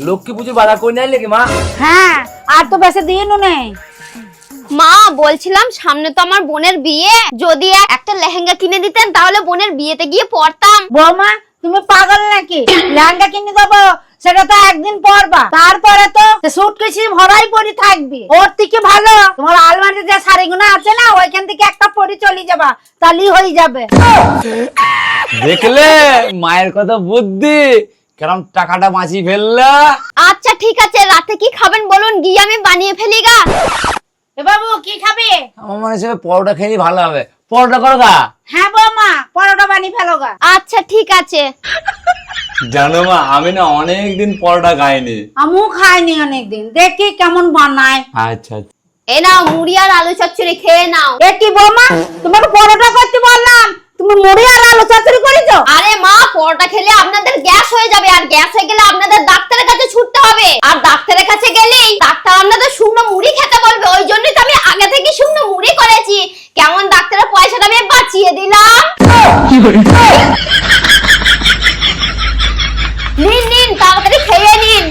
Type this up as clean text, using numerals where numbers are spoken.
লক্ষ্মী পুজোর বাজার করে নিয়ে কি মা? হ্যাঁ, আর তো বেশি দিনও নেই। মা বলছিলাম সামনে তো আমার বোনের বিয়ে, যদি একটা লেহেঙ্গা কিনে দিতেন তাহলে বোনের বিয়েতে গিয়ে পরতাম। বৌমা তুমি পাগল নাকি? লেহেঙ্গা কিনে দেবো সেটা তো একদিন পরবা, তারপরে তো সুটকেসে ভরাই পরি থাকবি। ওর থেকে ভালো তোমার আলমারিতে যে শাড়িগুলো আছে না ওইখান থেকে একটা পরি চলে যাবা, তাহলেই হয়ে যাবে। দেখলে মায়ের কত বুদ্ধি, কেরম টাকাটা বাঁচিয়ে ফেললা। আচ্ছা ঠিক আছে, রাতে কি খাবেন বলুন, গিয়ে আমি বানিয়ে ফেলি গা। এ বাবু কি খাবে? আমার মনে হচ্ছে পরোটা খেলে ভালো হবে, পরোটা করো গা। হ্যাঁ বৌমা, পরোটা বানিয়ে ফেলো গা। আচ্ছা ঠিক আছে। জানো মা, আমি না অনেকদিন পরোটা খাইনি। আমিও খাইনি অনেকদিন, দেখি কেমন বানায়। আচ্ছা এ নাও মুড়ি আর আলু চচ্চড়ি খেয়ে নাও। এ কি বৌমা, তোমাকে পরোটা করতে বললাম, তুমি মুড়ি আর আলু চচ্চড়ি করেছো? আরে মা, পরোটা খেলে আপনাদের গ্যাস হয়ে যাবে, আর গ্যাস হয়ে গেলে আপনাদের ডাক্তারের কাছে ছুটতে হবে, আর ডাক্তারের কাছে গেলেই ডাক্তার আপনাদের শুকনো মুড়ি খেতে বলবে। ওই জন্যই তো আমি আগে থেকে শুকনো মুড়ি করেছি। কেমন ডাক্তারের পয়সাটা আমি বাঁচিয়ে দিলাম। নিন নিন, তাড়াতাড়ি খেয়ে নিন।